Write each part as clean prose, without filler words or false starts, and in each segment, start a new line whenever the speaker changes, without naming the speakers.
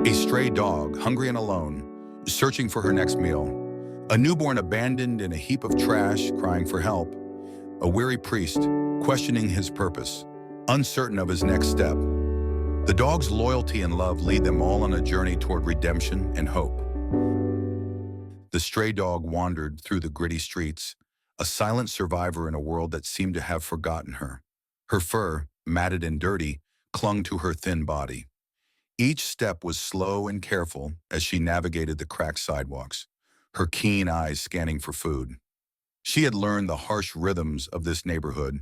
A stray dog, hungry and alone, searching for her next meal. A newborn abandoned in a heap of trash, crying for help. A weary priest, questioning his purpose, uncertain of his next step. The dog's loyalty and love lead them all on a journey toward redemption and hope. The stray dog wandered through the gritty streets, a silent survivor in a world that seemed to have forgotten her. Her fur, matted and dirty, clung to her thin body. Each step was slow and careful as she navigated the cracked sidewalks, her keen eyes scanning for food. She had learned the harsh rhythms of this neighborhood,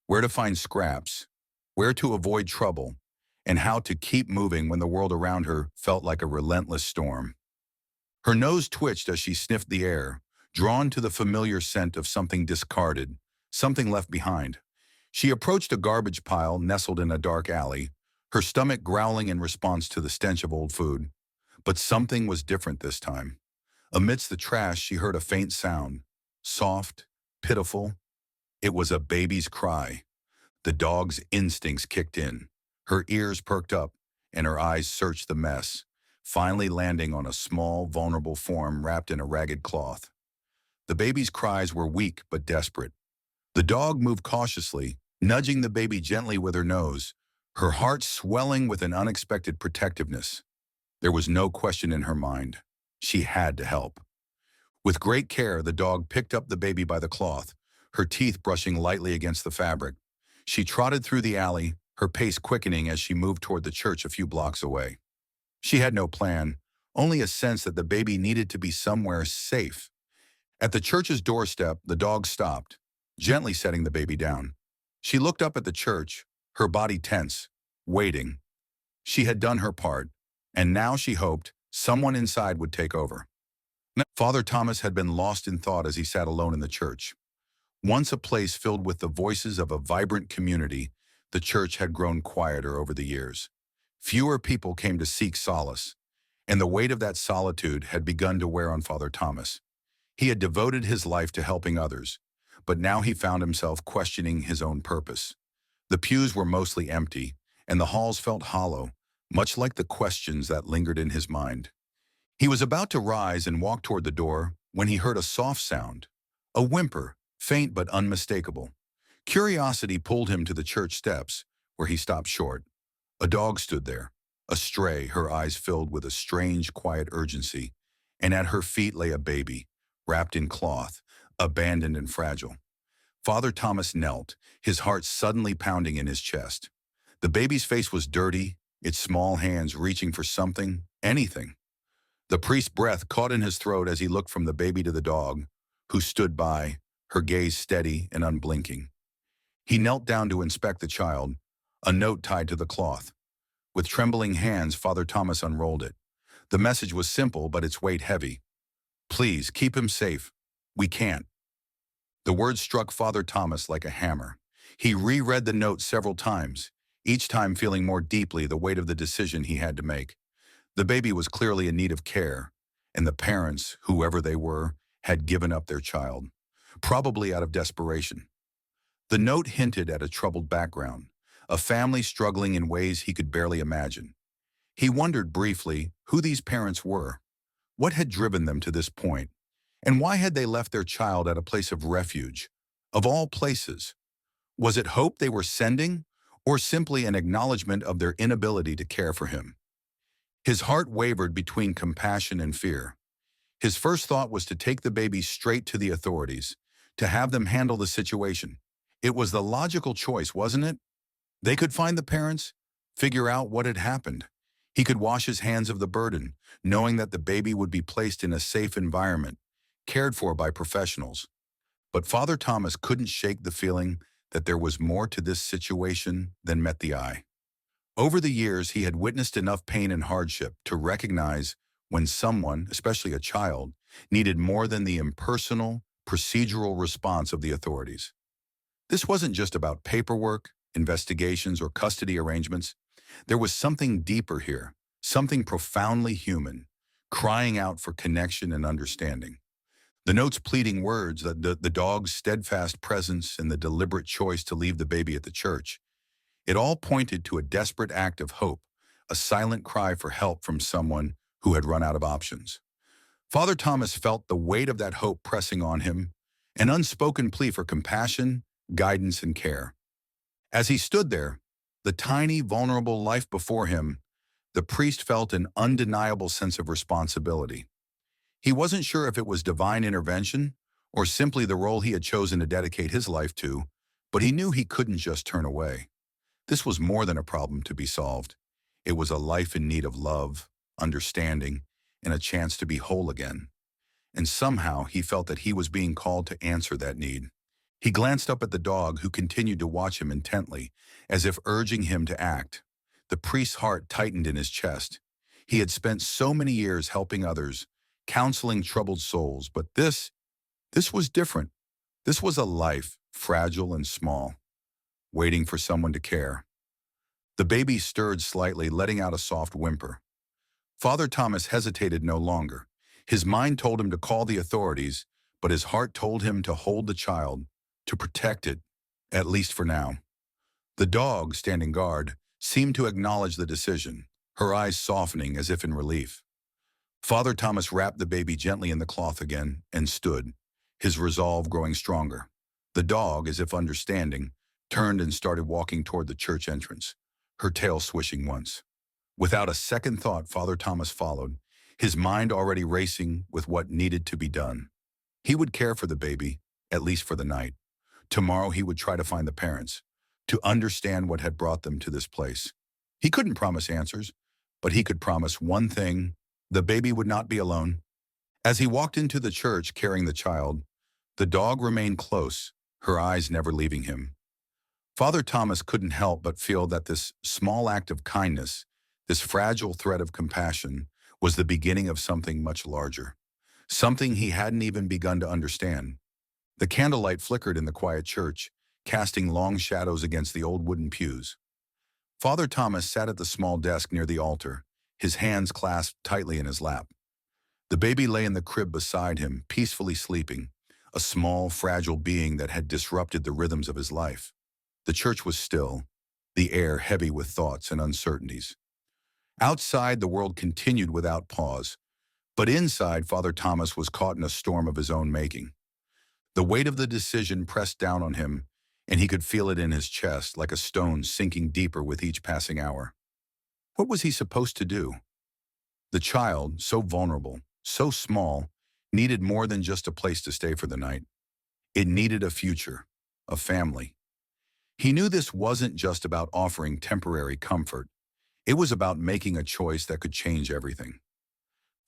where to find scraps, where to avoid trouble, and how to keep moving when the world around her felt like a relentless storm. Her nose twitched as she sniffed the air, drawn to the familiar scent of something discarded, something left behind. She approached a garbage pile nestled in a dark alley, her stomach growling in response to the stench of old food. But something was different this time. Amidst the trash, she heard a faint sound, soft, pitiful. It was a baby's cry. The dog's instincts kicked in. Her ears perked up, and her eyes searched the mess, finally landing on a small, vulnerable form wrapped in a ragged cloth. The baby's cries were weak but desperate. The dog moved cautiously, nudging the baby gently with her nose, her heart swelling with an unexpected protectiveness. There was no question in her mind. She had to help. With great care, the dog picked up the baby by the cloth, her teeth brushing lightly against the fabric. She trotted through the alley, her pace quickening as she moved toward the church a few blocks away. She had no plan, only a sense that the baby needed to be somewhere safe. At the church's doorstep, the dog stopped, gently setting the baby down. She looked up at the church, her body tense, waiting. She had done her part, and now she hoped someone inside would take over. Father Thomas had been lost in thought as he sat alone in the church. Once a place filled with the voices of a vibrant community, the church had grown quieter over the years. Fewer people came to seek solace, and the weight of that solitude had begun to wear on Father Thomas. He had devoted his life to helping others, but now he found himself questioning his own purpose. The pews were mostly empty, and the halls felt hollow, much like the questions that lingered in his mind. He was about to rise and walk toward the door when he heard a soft sound, a whimper, faint but unmistakable. Curiosity pulled him to the church steps, where he stopped short. A dog stood there, a stray, her eyes filled with a strange, quiet urgency, and at her feet lay a baby, wrapped in cloth, abandoned and fragile. Father Thomas knelt, his heart suddenly pounding in his chest. The baby's face was dirty, its small hands reaching for something, anything. The priest's breath caught in his throat as he looked from the baby to the dog, who stood by, her gaze steady and unblinking. He knelt down to inspect the child, a note tied to the cloth. With trembling hands, Father Thomas unrolled it. The message was simple, but its weight heavy. "Please, keep him safe. We can't." The words struck Father Thomas like a hammer. He reread the note several times, each time feeling more deeply the weight of the decision he had to make. The baby was clearly in need of care, and the parents, whoever they were, had given up their child, probably out of desperation. The note hinted at a troubled background, a family struggling in ways he could barely imagine. He wondered briefly who these parents were, what had driven them to this point, and why had they left their child at a place of refuge, of all places? Was it hope they were sending, or simply an acknowledgement of their inability to care for him? His heart wavered between compassion and fear. His first thought was to take the baby straight to the authorities, to have them handle the situation. It was the logical choice, wasn't it? They could find the parents, figure out what had happened. He could wash his hands of the burden, knowing that the baby would be placed in a safe environment, cared for by professionals. But Father Thomas couldn't shake the feeling that there was more to this situation than met the eye. Over the years, he had witnessed enough pain and hardship to recognize when someone, especially a child, needed more than the impersonal, procedural response of the authorities. This wasn't just about paperwork, investigations, or custody arrangements. There was something deeper here, something profoundly human, crying out for connection and understanding. The note's pleading words, the dog's steadfast presence, and the deliberate choice to leave the baby at the church, it all pointed to a desperate act of hope, a silent cry for help from someone who had run out of options. Father Thomas felt the weight of that hope pressing on him, an unspoken plea for compassion, guidance, and care. As he stood there, the tiny, vulnerable life before him, the priest felt an undeniable sense of responsibility. He wasn't sure if it was divine intervention or simply the role he had chosen to dedicate his life to, but he knew he couldn't just turn away. This was more than a problem to be solved. It was a life in need of love, understanding, and a chance to be whole again. And somehow he felt that he was being called to answer that need. He glanced up at the dog, who continued to watch him intently, as if urging him to act. The priest's heart tightened in his chest. He had spent so many years helping others, counseling troubled souls, but this was different. This was a life, fragile and small, waiting for someone to care. The baby stirred slightly, letting out a soft whimper. Father Thomas hesitated no longer. His mind told him to call the authorities, but his heart told him to hold the child, to protect it, at least for now. The dog, standing guard, seemed to acknowledge the decision, her eyes softening as if in relief. Father Thomas wrapped the baby gently in the cloth again and stood, his resolve growing stronger. The dog, as if understanding, turned and started walking toward the church entrance, her tail swishing once. Without a second thought, Father Thomas followed, his mind already racing with what needed to be done. He would care for the baby, at least for the night. Tomorrow he would try to find the parents, to understand what had brought them to this place. He couldn't promise answers, but he could promise one thing: the baby would not be alone. As he walked into the church carrying the child, the dog remained close, her eyes never leaving him. Father Thomas couldn't help but feel that this small act of kindness, this fragile thread of compassion, was the beginning of something much larger, something he hadn't even begun to understand. The candlelight flickered in the quiet church, casting long shadows against the old wooden pews. Father Thomas sat at the small desk near the altar, his hands clasped tightly in his lap. The baby lay in the crib beside him, peacefully sleeping, a small, fragile being that had disrupted the rhythms of his life. The church was still, the air heavy with thoughts and uncertainties. Outside, the world continued without pause, but inside, Father Thomas was caught in a storm of his own making. The weight of the decision pressed down on him, and he could feel it in his chest, like a stone sinking deeper with each passing hour. What was he supposed to do? The child, so vulnerable, so small, needed more than just a place to stay for the night. It needed a future, a family. He knew this wasn't just about offering temporary comfort. It was about making a choice that could change everything.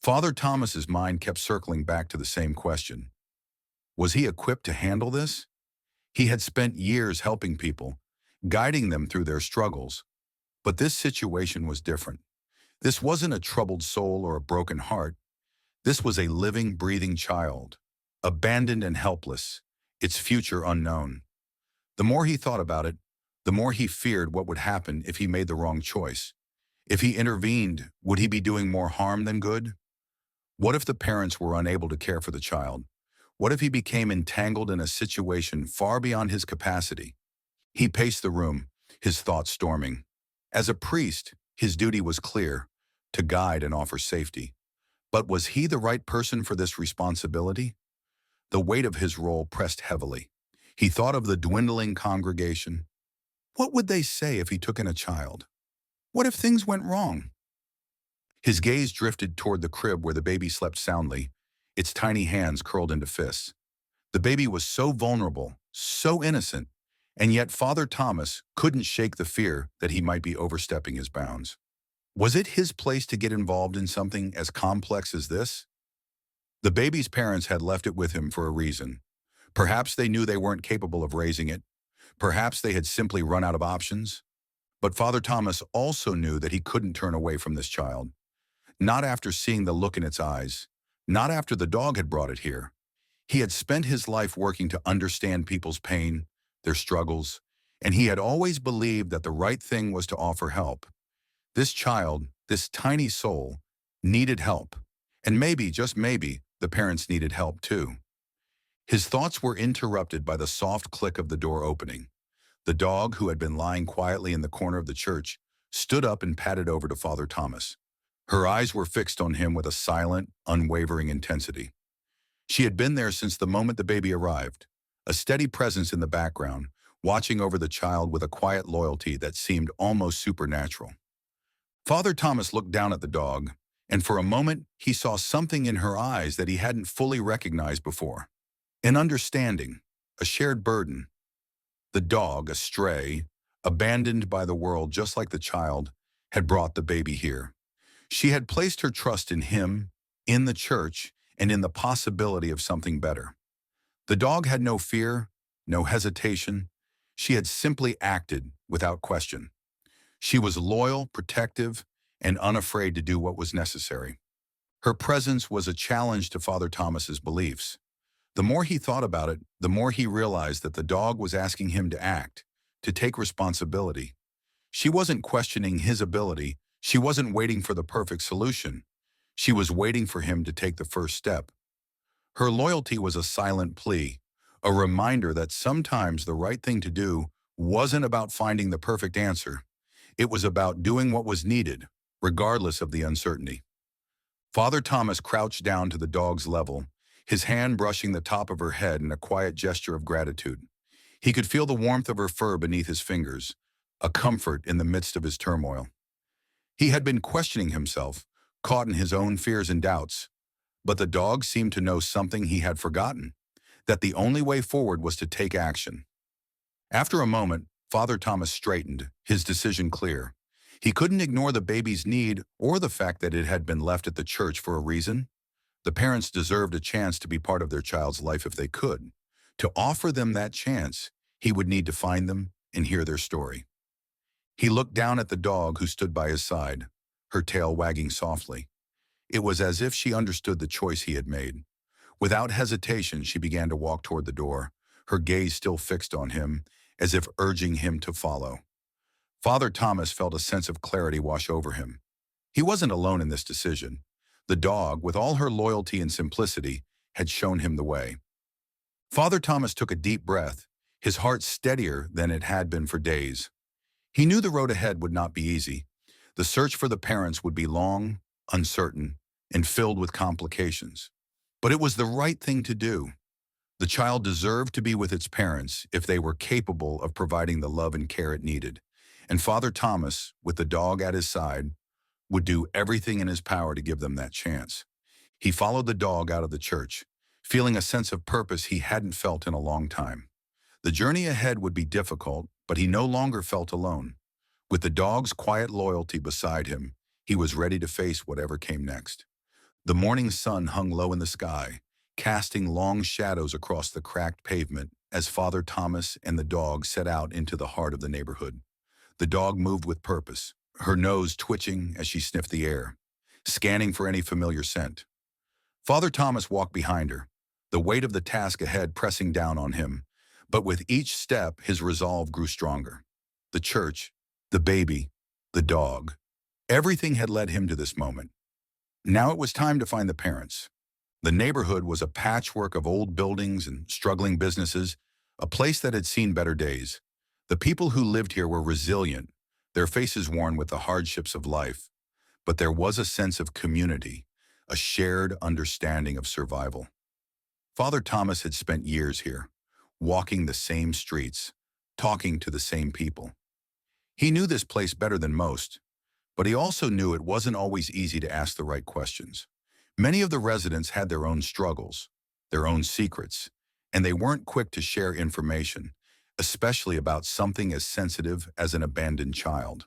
Father Thomas's mind kept circling back to the same question. Was he equipped to handle this? He had spent years helping people, guiding them through their struggles. But this situation was different. This wasn't a troubled soul or a broken heart. This was a living, breathing child, abandoned and helpless, its future unknown. The more he thought about it, the more he feared what would happen if he made the wrong choice. If he intervened, would he be doing more harm than good? What if the parents were unable to care for the child? What if he became entangled in a situation far beyond his capacity? He paced the room, his thoughts storming. As a priest, his duty was clear: to guide and offer safety. But was he the right person for this responsibility? The weight of his role pressed heavily. He thought of the dwindling congregation. What would they say if he took in a child? What if things went wrong? His gaze drifted toward the crib where the baby slept soundly, its tiny hands curled into fists. The baby was so vulnerable, so innocent, and yet Father Thomas couldn't shake the fear that he might be overstepping his bounds. Was it his place to get involved in something as complex as this? The baby's parents had left it with him for a reason. Perhaps they knew they weren't capable of raising it. Perhaps they had simply run out of options. But Father Thomas also knew that he couldn't turn away from this child. Not after seeing the look in its eyes. Not after the dog had brought it here. He had spent his life working to understand people's pain, their struggles, and he had always believed that the right thing was to offer help. This child, this tiny soul, needed help. And maybe, just maybe, the parents needed help too. His thoughts were interrupted by the soft click of the door opening. The dog, who had been lying quietly in the corner of the church, stood up and padded over to Father Thomas. Her eyes were fixed on him with a silent, unwavering intensity. She had been there since the moment the baby arrived, a steady presence in the background, watching over the child with a quiet loyalty that seemed almost supernatural. Father Thomas looked down at the dog, and for a moment he saw something in her eyes that he hadn't fully recognized before. An understanding, a shared burden. The dog, a stray, abandoned by the world just like the child, had brought the baby here. She had placed her trust in him, in the church, and in the possibility of something better. The dog had no fear, no hesitation. She had simply acted without question. She was loyal, protective, and unafraid to do what was necessary. Her presence was a challenge to Father Thomas's beliefs. The more he thought about it, the more he realized that the dog was asking him to act, to take responsibility. She wasn't questioning his ability. She wasn't waiting for the perfect solution. She was waiting for him to take the first step. Her loyalty was a silent plea, a reminder that sometimes the right thing to do wasn't about finding the perfect answer. It was about doing what was needed, regardless of the uncertainty. Father Thomas crouched down to the dog's level, his hand brushing the top of her head in a quiet gesture of gratitude. He could feel the warmth of her fur beneath his fingers, a comfort in the midst of his turmoil. He had been questioning himself, caught in his own fears and doubts, but the dog seemed to know something he had forgotten, that the only way forward was to take action. After a moment, Father Thomas straightened, his decision clear. He couldn't ignore the baby's need or the fact that it had been left at the church for a reason. The parents deserved a chance to be part of their child's life if they could. To offer them that chance, he would need to find them and hear their story. He looked down at the dog who stood by his side, her tail wagging softly. It was as if she understood the choice he had made. Without hesitation, she began to walk toward the door, her gaze still fixed on him, as if urging him to follow. Father Thomas felt a sense of clarity wash over him. He wasn't alone in this decision. The dog, with all her loyalty and simplicity, had shown him the way. Father Thomas took a deep breath, his heart steadier than it had been for days. He knew the road ahead would not be easy. The search for the parents would be long, uncertain, and filled with complications. But it was the right thing to do. The child deserved to be with its parents if they were capable of providing the love and care it needed. And Father Thomas, with the dog at his side, would do everything in his power to give them that chance. He followed the dog out of the church, feeling a sense of purpose he hadn't felt in a long time. The journey ahead would be difficult, but he no longer felt alone. With the dog's quiet loyalty beside him, he was ready to face whatever came next. The morning sun hung low in the sky, casting long shadows across the cracked pavement as Father Thomas and the dog set out into the heart of the neighborhood. The dog moved with purpose, her nose twitching as she sniffed the air, scanning for any familiar scent. Father Thomas walked behind her, the weight of the task ahead pressing down on him, but with each step his resolve grew stronger. The church, the baby, the dog, everything had led him to this moment. Now it was time to find the parents. The neighborhood was a patchwork of old buildings and struggling businesses, a place that had seen better days. The people who lived here were resilient, their faces worn with the hardships of life. But there was a sense of community, a shared understanding of survival. Father Thomas had spent years here, walking the same streets, talking to the same people. He knew this place better than most, but he also knew it wasn't always easy to ask the right questions. Many of the residents had their own struggles, their own secrets, and they weren't quick to share information, especially about something as sensitive as an abandoned child.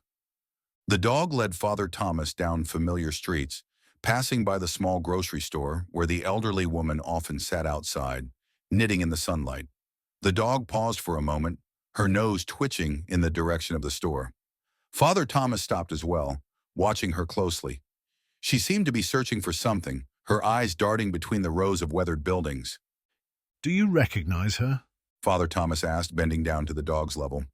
The dog led Father Thomas down familiar streets, passing by the small grocery store where the elderly woman often sat outside, knitting in the sunlight. The dog paused for a moment, her nose twitching in the direction of the store. Father Thomas stopped as well, watching her closely. She seemed to be searching for something, her eyes darting between the rows of weathered buildings.
Do you recognize her?
Father Thomas asked, bending down to the dog's level.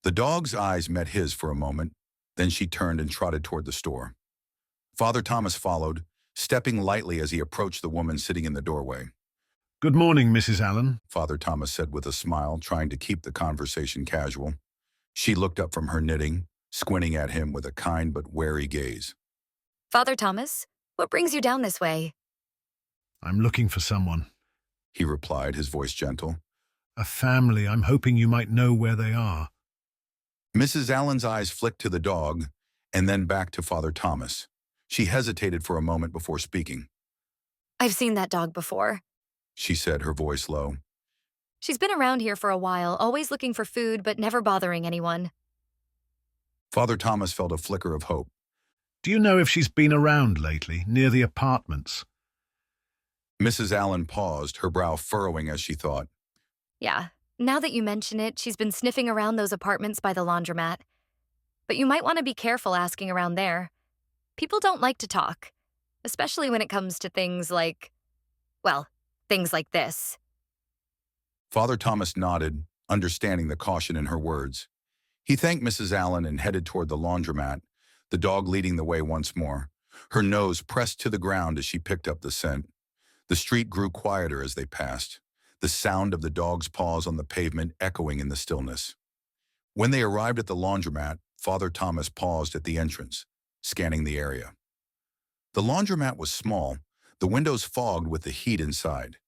The dog's eyes met his for a moment, then she turned and trotted toward the store. Father Thomas followed, stepping lightly as he approached the woman sitting in the doorway.
Good morning, Mrs. Allen.
Father Thomas said with a smile, trying to keep the conversation casual. She looked up from her knitting, squinting at him with a kind but wary gaze.
Father Thomas, what brings you down this way?
I'm looking for someone.
He replied, his voice gentle.
A family. I'm hoping you might know where they are.
Mrs. Allen's eyes flicked to the dog and then back to Father Thomas. She hesitated for a moment before speaking.
I've seen that dog before.
She said, her voice low.
She's been around here for a while, always looking for food but never bothering anyone.
Father Thomas felt a flicker of hope.
Do you know if she's been around lately, near the apartments?
Mrs. Allen paused, her brow furrowing as she thought.
Yeah, now that you mention it, she's been sniffing around those apartments by the laundromat. But you might want to be careful asking around there. People don't like to talk, especially when it comes to things like, well, things like this.
Father Thomas nodded, understanding the caution in her words. He thanked Mrs. Allen and headed toward the laundromat, the dog leading the way once more, her nose pressed to the ground as she picked up the scent. The street grew quieter as they passed, the sound of the dog's paws on the pavement echoing in the stillness. When they arrived at the laundromat, Father Thomas paused at the entrance, scanning the area. The laundromat was small, the windows fogged with the heat inside.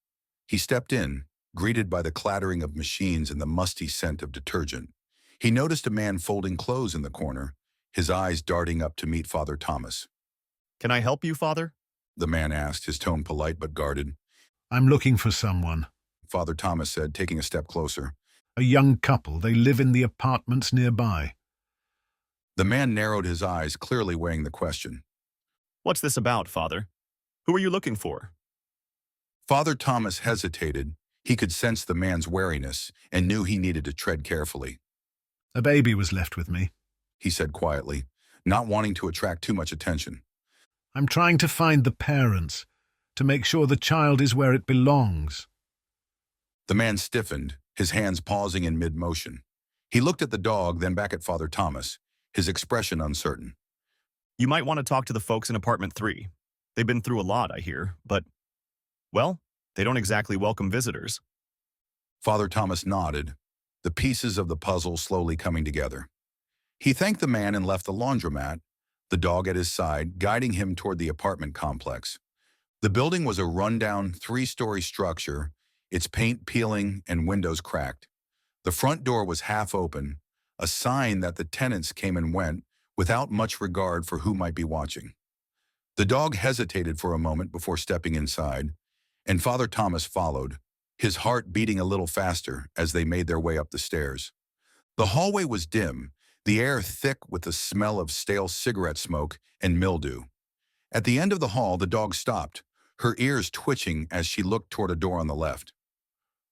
He stepped in, greeted by the clattering of machines and the musty scent of detergent. He noticed a man folding clothes in the corner, his eyes darting up to meet Father Thomas.
Can I help you, Father?
The man asked, his tone polite but guarded.
I'm looking for someone.
Father Thomas said, taking a step closer.
A young couple. They live in the apartments nearby.
The man narrowed his eyes, clearly weighing the question.
What's this about, Father? Who are you looking for?
Father Thomas hesitated. He could sense the man's wariness and knew he needed to tread carefully.
A baby was left with me.
He said quietly, not wanting to attract too much attention.
I'm trying to find the parents, to make sure the child is where it belongs.
The man stiffened, his hands pausing in mid-motion. He looked at the dog, then back at Father Thomas, his expression uncertain.
You might want to talk to the folks in apartment 3. They've been through a lot, I hear, but, well, they don't exactly welcome visitors.
Father Thomas nodded, the pieces of the puzzle slowly coming together. He thanked the man and left the laundromat, the dog at his side, guiding him toward the apartment complex. The building was a rundown 3-story structure, its paint peeling and windows cracked. The front door was half open, a sign that the tenants came and went without much regard for who might be watching. The dog hesitated for a moment before stepping inside, and Father Thomas followed, his heart beating a little faster as they made their way up the stairs. The hallway was dim, the air thick with the smell of stale cigarette smoke and mildew. At the end of the hall, the dog stopped, her ears twitching as she looked toward a door on the left.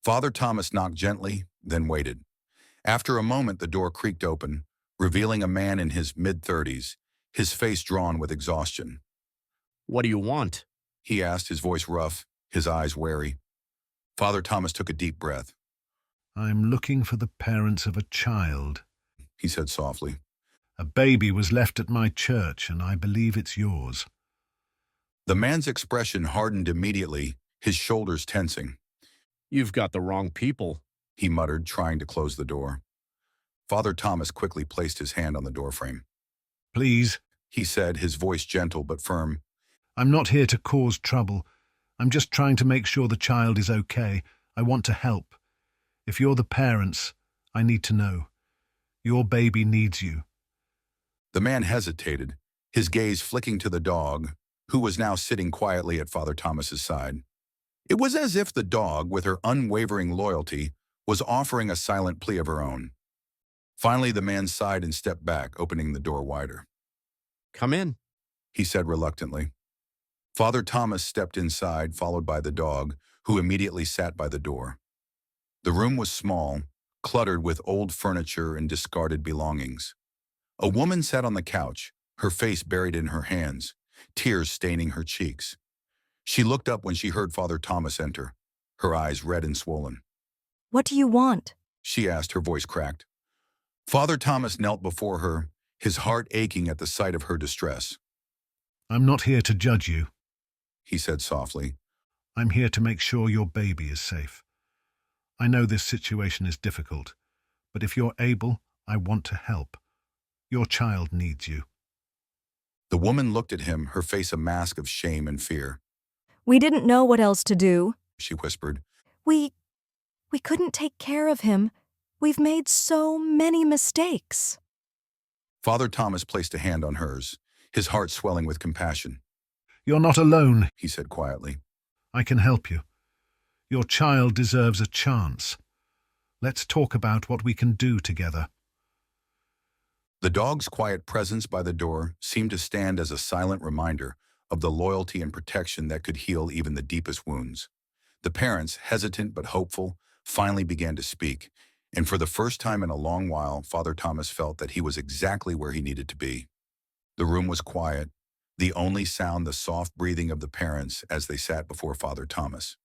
Father Thomas knocked gently, then waited. After a moment, the door creaked open, revealing a man in his mid-30s, his face drawn with exhaustion.
What do you want?
He asked, his voice rough, his eyes wary. Father Thomas took a deep breath.
I'm looking for the parents of a child.
He said softly.
A baby was left at my church, and I believe it's yours.
The man's expression hardened immediately, his shoulders tensing.
You've got the wrong people.
He muttered, trying to close the door. Father Thomas quickly placed his hand on the doorframe.
Please,
He said, his voice gentle but firm.
I'm not here to cause trouble. I'm just trying to make sure the child is okay. I want to help. If you're the parents, I need to know. Your baby needs you.
The man hesitated, his gaze flicking to the dog, who was now sitting quietly at Father Thomas's side. It was as if the dog, with her unwavering loyalty, was offering a silent plea of her own. Finally, the man sighed and stepped back, opening the door wider.
Come in.
He said reluctantly. Father Thomas stepped inside, followed by the dog, who immediately sat by the door. The room was small, cluttered with old furniture and discarded belongings. A woman sat on the couch, her face buried in her hands, tears staining her cheeks. She looked up when she heard Father Thomas enter, her eyes red and swollen.
What do you want?
She asked, her voice cracked. Father Thomas knelt before her, his heart aching at the sight of her distress.
I'm not here to judge you.
He said softly.
I'm here to make sure your baby is safe. I know this situation is difficult, but if you're able, I want to help. Your child needs you.
The woman looked at him, her face a mask of shame and fear.
We didn't know what else to do.
She whispered.
We couldn't take care of him. We've made so many mistakes.
Father Thomas placed a hand on hers, his heart swelling with compassion.
You're not alone,
He said quietly.
I can help you. Your child deserves a chance. Let's talk about what we can do together.
The dog's quiet presence by the door seemed to stand as a silent reminder of the loyalty and protection that could heal even the deepest wounds. The parents, hesitant but hopeful, finally began to speak, and for the first time in a long while, Father Thomas felt that he was exactly where he needed to be. The room was quiet, the only sound the soft breathing of the parents as they sat before Father Thomas.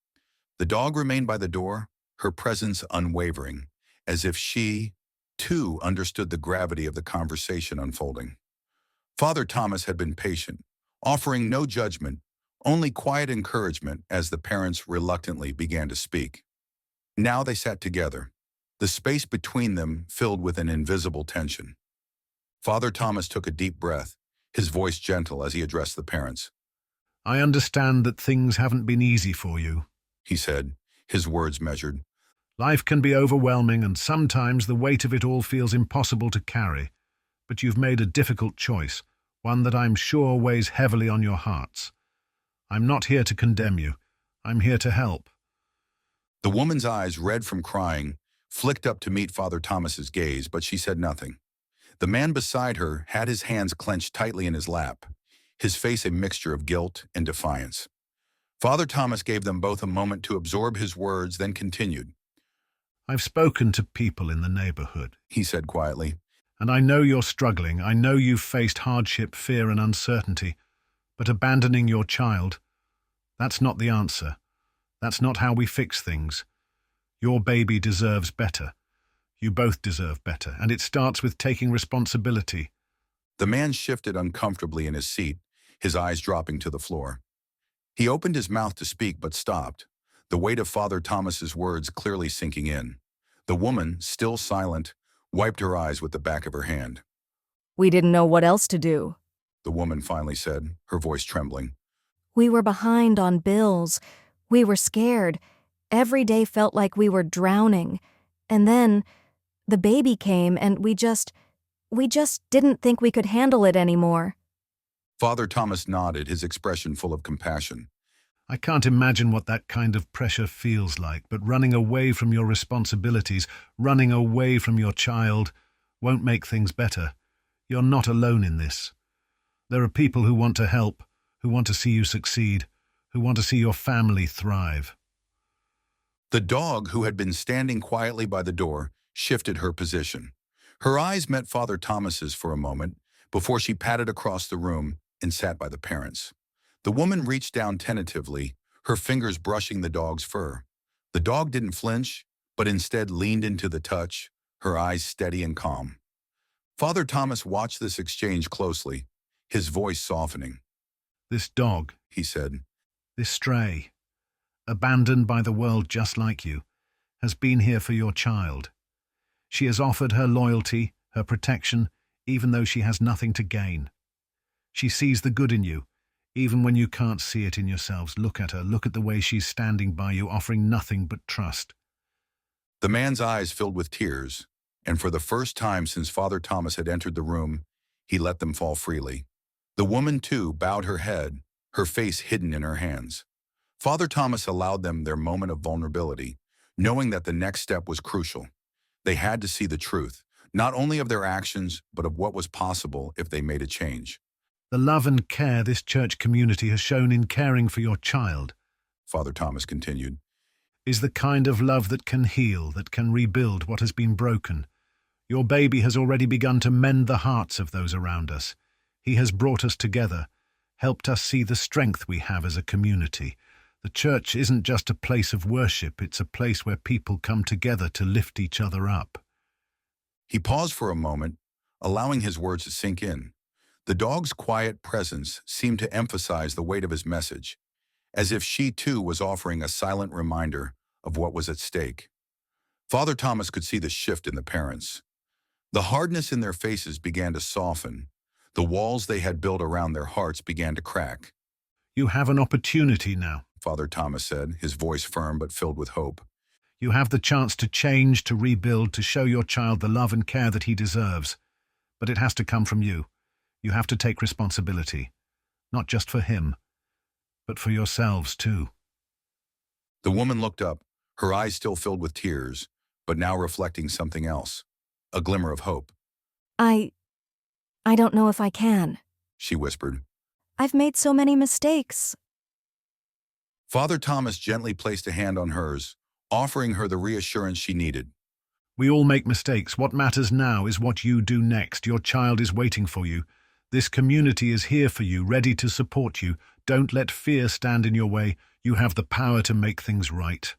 The dog remained by the door, her presence unwavering, as if she, too, understood the gravity of the conversation unfolding. Father Thomas had been patient, offering no judgment, only quiet encouragement as the parents reluctantly began to speak. Now they sat together, the space between them filled with an invisible tension. Father Thomas took a deep breath, his voice gentle as he addressed the parents.
I understand that things haven't been easy for you,
He said, his words measured.
Life can be overwhelming and sometimes the weight of it all feels impossible to carry. But you've made a difficult choice, one that I'm sure weighs heavily on your hearts. I'm not here to condemn you. I'm here to help.
The woman's eyes, red from crying, flicked up to meet Father Thomas's gaze, but she said nothing. The man beside her had his hands clenched tightly in his lap, his face a mixture of guilt and defiance. Father Thomas gave them both a moment to absorb his words, then continued.
I've spoken to people in the neighborhood,
He said quietly.
and I know you're struggling. I know you've faced hardship, fear, and uncertainty. But abandoning your child, that's not the answer. That's not how we fix things. Your baby deserves better. You both deserve better, and it starts with taking responsibility.
The man shifted uncomfortably in his seat, his eyes dropping to the floor. He opened his mouth to speak but stopped, the weight of Father Thomas's words clearly sinking in. The woman, still silent, wiped her eyes with the back of her hand.
We didn't know what else to do.
The woman finally said, her voice trembling.
We were behind on bills. We were scared. Every day felt like we were drowning. And then the baby came and we just didn't think we could handle it anymore.
Father Thomas nodded, his expression full of compassion.
I can't imagine what that kind of pressure feels like, but running away from your responsibilities, running away from your child, won't make things better. You're not alone in this. There are people who want to help, who want to see you succeed, who want to see your family thrive.
The dog, who had been standing quietly by the door, shifted her position. Her eyes met Father Thomas's for a moment before she padded across the room and sat by the parents. The woman reached down tentatively, her fingers brushing the dog's fur. The dog didn't flinch, but instead leaned into the touch, her eyes steady and calm. Father Thomas watched this exchange closely, his voice softening.
This dog,
He said,
this stray, abandoned by the world just like you, has been here for your child. She has offered her loyalty, her protection, even though she has nothing to gain. She sees the good in you, even when you can't see it in yourselves. Look at her, look at the way she's standing by you, offering nothing but trust.
The man's eyes filled with tears, and for the first time since Father Thomas had entered the room, he let them fall freely. The woman, too, bowed her head, her face hidden in her hands. Father Thomas allowed them their moment of vulnerability, knowing that the next step was crucial. They had to see the truth, not only of their actions, but of what was possible if they made a change.
The love and care this church community has shown in caring for your child,
Father Thomas continued.
is the kind of love that can heal, that can rebuild what has been broken. Your baby has already begun to mend the hearts of those around us. He has brought us together, helped us see the strength we have as a community. The church isn't just a place of worship, it's a place where people come together to lift each other up.
He paused for a moment, allowing his words to sink in. The dog's quiet presence seemed to emphasize the weight of his message, as if she too was offering a silent reminder of what was at stake. Father Thomas could see the shift in the parents. The hardness in their faces began to soften. The walls they had built around their hearts began to crack.
You have an opportunity now.
Father Thomas said, his voice firm but filled with hope.
You have the chance to change, to rebuild, to show your child the love and care that he deserves. But it has to come from you. You have to take responsibility. Not just for him, but for yourselves too.
The woman looked up, her eyes still filled with tears, but now reflecting something else. A glimmer of hope.
I don't know if I can.
She whispered.
I've made so many mistakes.
Father Thomas gently placed a hand on hers, offering her the reassurance she needed.
We all make mistakes. What matters now is what you do next. Your child is waiting for you. This community is here for you, ready to support you. Don't let fear stand in your way. You have the power to make things right.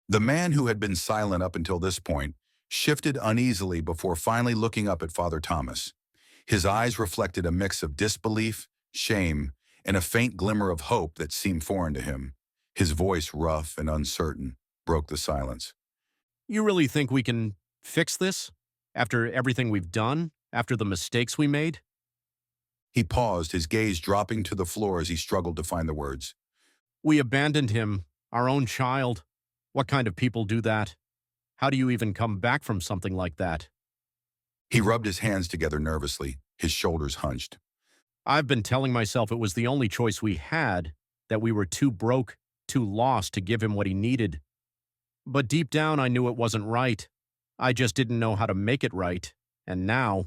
The man who had been silent up until this point shifted uneasily before finally looking up at Father Thomas. His eyes reflected a mix of disbelief, shame, and a faint glimmer of hope that seemed foreign to him. His voice, rough and uncertain, broke the silence.
You really think we can fix this? After everything we've done? After the mistakes we made?
He paused, his gaze dropping to the floor as he struggled to find the words.
We abandoned him, our own child. What kind of people do that? How do you even come back from something like that?
He rubbed his hands together nervously, his shoulders hunched.
I've been telling myself it was the only choice we had, that we were too broke, too lost to give him what he needed. But deep down I knew it wasn't right. I just didn't know how to make it right. And now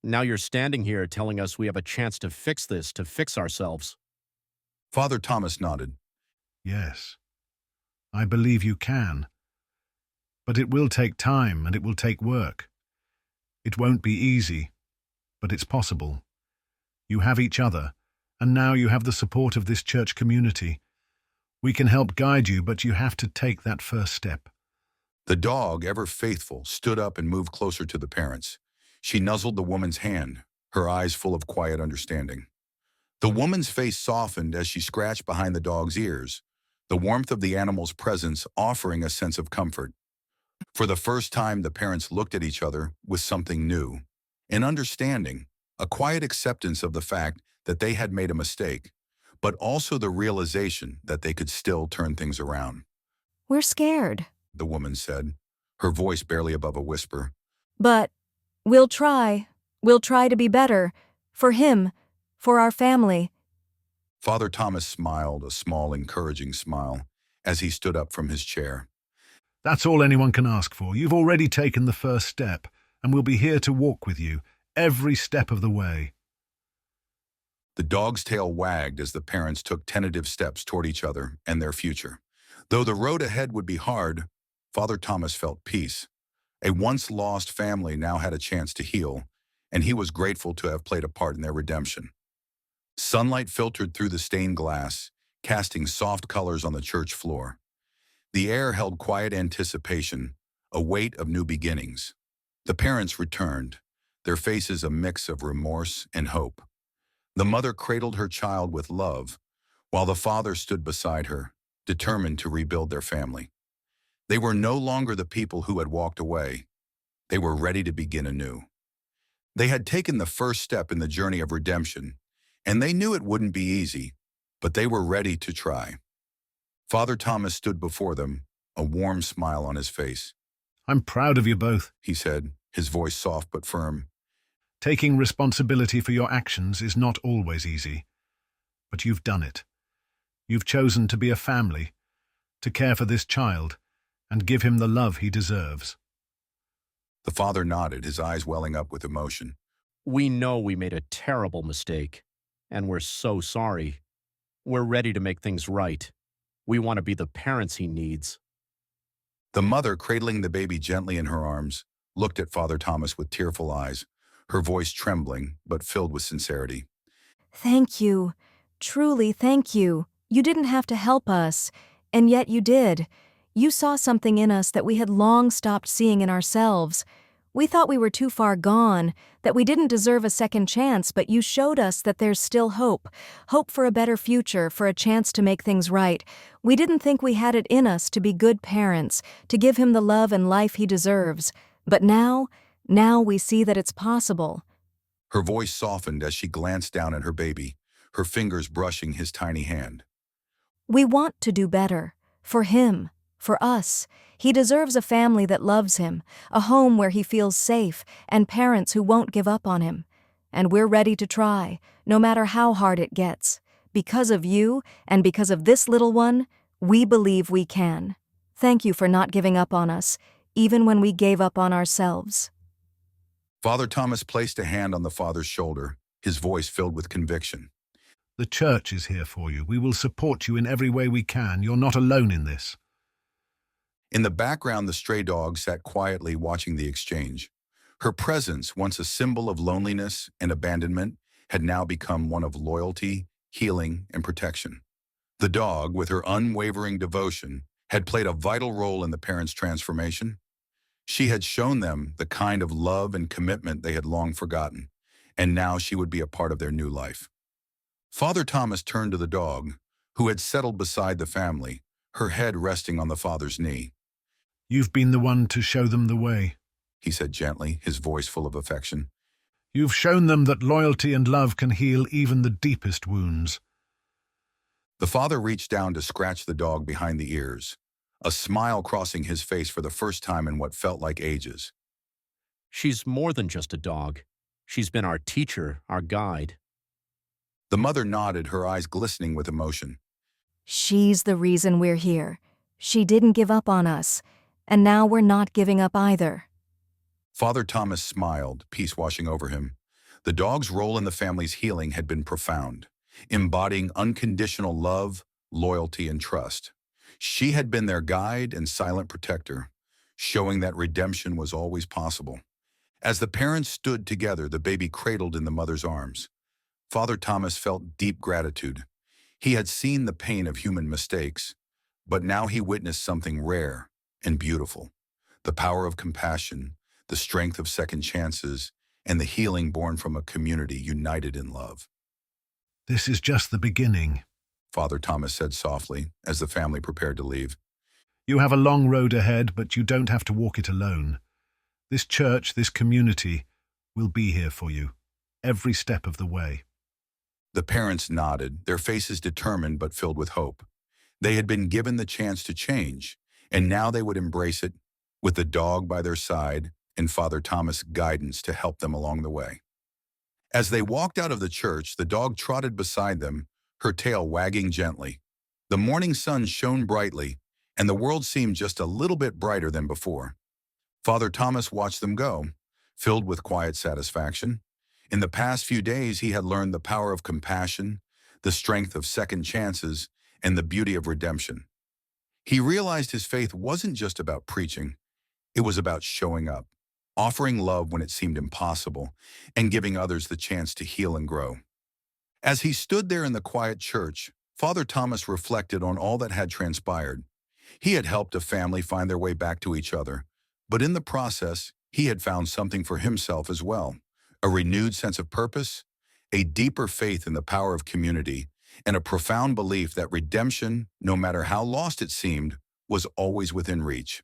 you're standing here telling us we have a chance to fix this, to fix ourselves.
Father Thomas nodded.
Yes, I believe you can. But it will take time and it will take work. It won't be easy, but it's possible. You have each other, and now you have the support of this church community. We can help guide you, but you have to take that first step.
The dog, ever faithful, stood up and moved closer to the parents. She nuzzled the woman's hand, her eyes full of quiet understanding. The woman's face softened as she scratched behind the dog's ears, the warmth of the animal's presence offering a sense of comfort. For the first time, the parents looked at each other with something new, an understanding, a quiet acceptance of the fact that they had made a mistake, but also the realization that they could still turn things around.
We're scared.
The woman said, her voice barely above a whisper.
But we'll try. We'll try to be better. For him. For our family.
Father Thomas smiled, a small, encouraging smile, as he stood up from his chair.
That's all anyone can ask for. You've already taken the first step, and we'll be here to walk with you, every step of the way.
The dog's tail wagged as the parents took tentative steps toward each other and their future. Though the road ahead would be hard, Father Thomas felt peace. A once-lost family now had a chance to heal, and he was grateful to have played a part in their redemption. Sunlight filtered through the stained glass, casting soft colors on the church floor. The air held quiet anticipation, a weight of new beginnings. The parents returned, their faces a mix of remorse and hope. The mother cradled her child with love, while the father stood beside her, determined to rebuild their family. They were no longer the people who had walked away. They were ready to begin anew. They had taken the first step in the journey of redemption, and they knew it wouldn't be easy, but they were ready to try. Father Thomas stood before them, a warm smile on his face.
I'm proud of you both,
He said, his voice soft but firm.
Taking responsibility for your actions is not always easy, but you've done it. You've chosen to be a family, to care for this child, and give him the love he deserves.
The father nodded, his eyes welling up with emotion.
We know we made a terrible mistake, and we're so sorry. We're ready to make things right. We want to be the parents he needs.
The mother, cradling the baby gently in her arms, looked at Father Thomas with tearful eyes, her voice trembling but filled with sincerity.
Thank you. Truly, thank you. You didn't have to help us, and yet you did. You saw something in us that we had long stopped seeing in ourselves. We thought we were too far gone, that we didn't deserve a second chance, but you showed us that there's still hope. Hope for a better future, for a chance to make things right. We didn't think we had it in us to be good parents, to give him the love and life he deserves. But now Now we see that it's possible.
Her voice softened as she glanced down at her baby, her fingers brushing his tiny hand.
We want to do better. For him. For us. He deserves a family that loves him, a home where he feels safe, and parents who won't give up on him. And we're ready to try, no matter how hard it gets. Because of you, and because of this little one, we believe we can. Thank you for not giving up on us, even when we gave up on ourselves.
Father Thomas placed a hand on the father's shoulder, his voice filled with conviction.
The church is here for you. We will support you in every way we can. You're not alone in this.
In the background, the stray dog sat quietly watching the exchange. Her presence, once a symbol of loneliness and abandonment, had now become one of loyalty, healing, and protection. The dog, with her unwavering devotion, had played a vital role in the parents' transformation. She had shown them the kind of love and commitment they had long forgotten, and now she would be a part of their new life. Father Thomas turned to the dog, who had settled beside the family, her head resting on the father's knee.
You've been the one to show them the way.
He said gently, his voice full of affection.
You've shown them that loyalty and love can heal even the deepest wounds.
The father reached down to scratch the dog behind the ears, a smile crossing his face for the first time in what felt like ages.
She's more than just a dog. She's been our teacher, our guide.
The mother nodded, her eyes glistening with emotion.
She's the reason we're here. She didn't give up on us, and now we're not giving up either.
Father Thomas smiled, peace washing over him. The dog's role in the family's healing had been profound, embodying unconditional love, loyalty, and trust. She had been their guide and silent protector, showing that redemption was always possible. As the parents stood together, the baby cradled in the mother's arms. Father Thomas felt deep gratitude. He had seen the pain of human mistakes, but now he witnessed something rare and beautiful. The power of compassion, the strength of second chances, and the healing born from a community united in love.
This is just the beginning.
Father Thomas said softly as the family prepared to leave.
You have a long road ahead, but you don't have to walk it alone. This church, this community, will be here for you, every step of the way.
The parents nodded, their faces determined but filled with hope. They had been given the chance to change, and now they would embrace it, with the dog by their side and Father Thomas' guidance to help them along the way. As they walked out of the church, the dog trotted beside them, her tail wagging gently. The morning sun shone brightly, and the world seemed just a little bit brighter than before. Father Thomas watched them go, filled with quiet satisfaction. In the past few days, he had learned the power of compassion, the strength of second chances, and the beauty of redemption. He realized his faith wasn't just about preaching. It was about showing up, offering love when it seemed impossible, and giving others the chance to heal and grow. As he stood there in the quiet church, Father Thomas reflected on all that had transpired. He had helped a family find their way back to each other, but in the process, he had found something for himself as well. A renewed sense of purpose, a deeper faith in the power of community, and a profound belief that redemption, no matter how lost it seemed, was always within reach.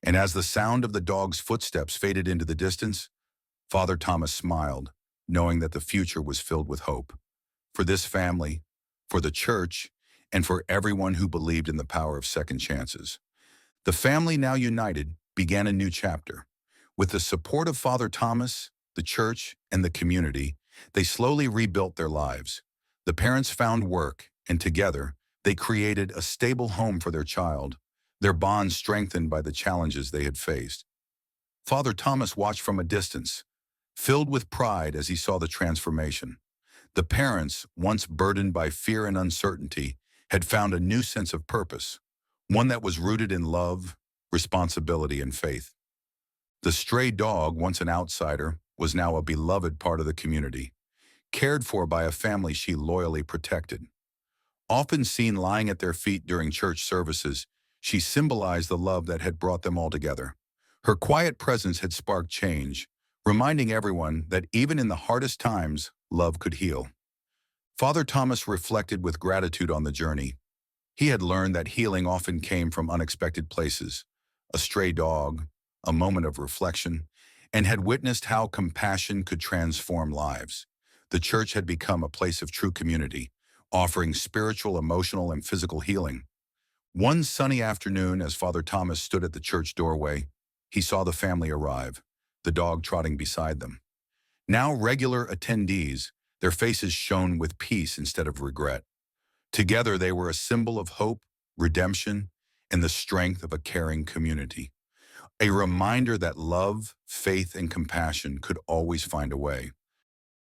And as the sound of the dog's footsteps faded into the distance, Father Thomas smiled, knowing that the future was filled with hope. For this family, for the church, and for everyone who believed in the power of second chances. The family, now united, began a new chapter. With the support of Father Thomas, the church, and the community, they slowly rebuilt their lives. The parents found work, and together, they created a stable home for their child, their bond strengthened by the challenges they had faced. Father Thomas watched from a distance, filled with pride as he saw the transformation. The parents, once burdened by fear and uncertainty, had found a new sense of purpose, one that was rooted in love, responsibility, and faith. The stray dog, once an outsider, was now a beloved part of the community, cared for by a family she loyally protected. Often seen lying at their feet during church services, she symbolized the love that had brought them all together. Her quiet presence had sparked change, reminding everyone that even in the hardest times, love could heal. Father Thomas reflected with gratitude on the journey. He had learned that healing often came from unexpected places, a stray dog, a moment of reflection, and had witnessed how compassion could transform lives. The church had become a place of true community, offering spiritual, emotional, and physical healing. One sunny afternoon, as Father Thomas stood at the church doorway, he saw the family arrive, the dog trotting beside them. Now regular attendees, their faces shone with peace instead of regret. Together they were a symbol of hope, redemption, and the strength of a caring community. A reminder that love, faith, and compassion could always find a way.